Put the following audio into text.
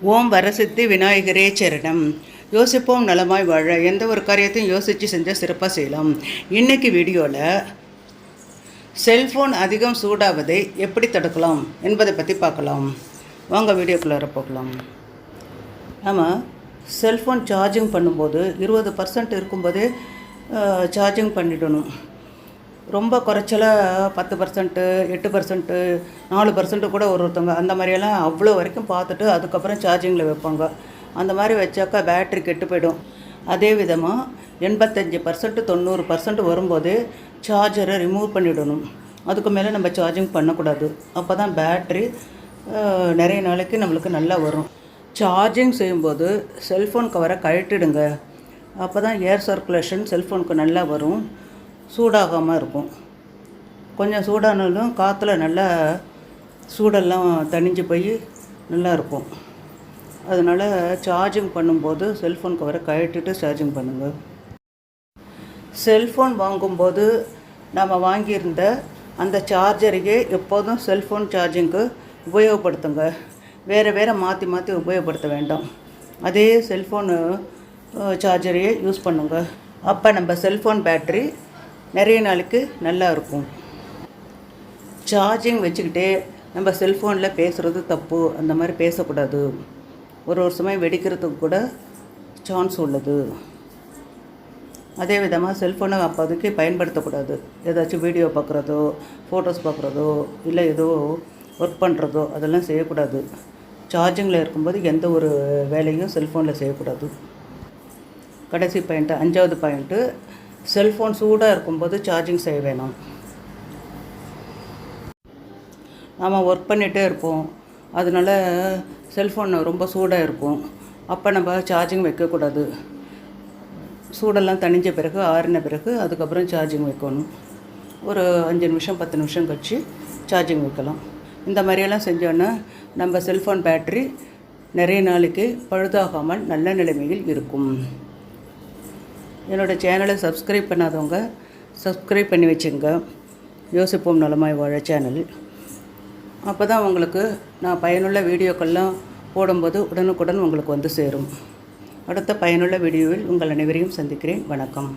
ஓம் வரசித்தி விநாயகரே சரணம். யோசிப்போம் நலமாய் வாழ. எந்த ஒரு காரியத்தையும் யோசித்து செஞ்சால் சிறப்பாக செய்யலாம். இன்றைக்கி வீடியோவில் செல்ஃபோன் அதிகம் சூடாவதை எப்படி தடுக்கலாம் என்பதை பற்றி பார்க்கலாம். வாங்க வீடியோக்குள்ளார போகலாம். ஆமாம், செல்ஃபோன் சார்ஜிங் பண்ணும்போது 20% இருக்கும்போதே சார்ஜிங் பண்ணிடணும். ரொம்ப குறைச்சலாக 10%, 8%, 4% கூட ஒருத்தவங்க அந்த மாதிரியெல்லாம் அவ்வளோ வரைக்கும் பார்த்துட்டு அதுக்கப்புறம் சார்ஜிங்கில் வைப்பாங்க. அந்த மாதிரி வச்சாக்கா பேட்ரி கெட்டு போயிடும். அதே விதமாக 85%, 90% வரும்போது சார்ஜரை ரிமூவ் பண்ணிவிடணும். அதுக்கு மேலே நம்ம சார்ஜிங் பண்ணக்கூடாது. அப்போ தான் பேட்ரி நிறைய நாளைக்கு நம்மளுக்கு நல்லா வரும். சார்ஜிங் செய்யும்போது செல்ஃபோன் கவரை கழட்டிடுங்க. அப்போ தான் ஏர் சர்க்குலேஷன் செல்ஃபோனுக்கு நல்லா வரும், சூடாகாமல் இருக்கும். கொஞ்சம் சூடானாலும் காற்றுல நல்லா சூடெல்லாம் தணிஞ்சு போய் நல்லா இருக்கும். அதனால் சார்ஜிங் பண்ணும்போது செல்ஃபோன் கவரை கழட்டிட்டு சார்ஜிங் பண்ணுங்கள். செல்ஃபோன் வாங்கும்போது நம்ம வாங்கியிருந்த அந்த சார்ஜரையே எப்போதும் செல்ஃபோன் சார்ஜிங்க்கு உபயோகப்படுத்துங்க. வேறு மாற்றி உபயோகப்படுத்த வேண்டாம். அதே செல்ஃபோனு சார்ஜரையே யூஸ் பண்ணுங்க. அப்போ நம்ம செல்ஃபோன் பேட்ரி நிறைய நாளுக்கு நல்லா இருக்கும். சார்ஜிங் வச்சுக்கிட்டே நம்ம செல்ஃபோனில் பேசுகிறது தப்பு. அந்த மாதிரி பேசக்கூடாது. ஒரு சமயம் வெடிக்கிறதுக்கு கூட சான்ஸ் உள்ளது. அதே விதமாக செல்ஃபோனை அப்போதைக்கு பயன்படுத்தக்கூடாது. ஏதாச்சும் வீடியோ பார்க்குறதோ, ஃபோட்டோஸ் பார்க்குறதோ, இல்லை ஏதோ ஒர்க் பண்ணுறதோ அதெல்லாம் செய்யக்கூடாது. சார்ஜிங்கில் இருக்கும்போது எந்த ஒரு வேலையும் செல்ஃபோனில் செய்யக்கூடாது. கடைசி பாயிண்ட்டு, 5வது பாயிண்ட்டு, செல்ஃபோன் சூடாக இருக்கும்போது சார்ஜிங் செய்ய வேணாம். நாம் ஒர்க் பண்ணிகிட்டே இருப்போம், அதனால் செல்ஃபோன் ரொம்ப சூடாக இருக்கும். அப்போ நம்ம சார்ஜிங் வைக்கக்கூடாது. சூடெல்லாம் தணிஞ்ச பிறகு, ஆறின பிறகு அதுக்கப்புறம் சார்ஜிங் வைக்கணும். ஒரு 5 நிமிஷம் 10 நிமிஷம் கழிச்சு சார்ஜிங் வைக்கலாம். இந்த மாதிரியெல்லாம் செஞ்சோன்னா நம்ம செல்ஃபோன் பேட்ரி நிறைய நாளைக்கு பழுதாகாமல் நல்ல நிலைமையில் இருக்கும். என்னோடய சேனலை சப்ஸ்கிரைப் பண்ணாதவங்க சப்ஸ்கிரைப் பண்ணி வச்சுங்க. யோசிப்போம் நலமாய் வாழ சேனல். அப்போ தான் உங்களுக்கு நான் பயனுள்ள வீடியோக்கள்லாம் போடும்போது உடனுக்குடன் உங்களுக்கு வந்து சேரும். அடுத்த பயனுள்ள வீடியோவில் உங்கள் அனைவரையும் சந்திக்கிறேன். வணக்கம்.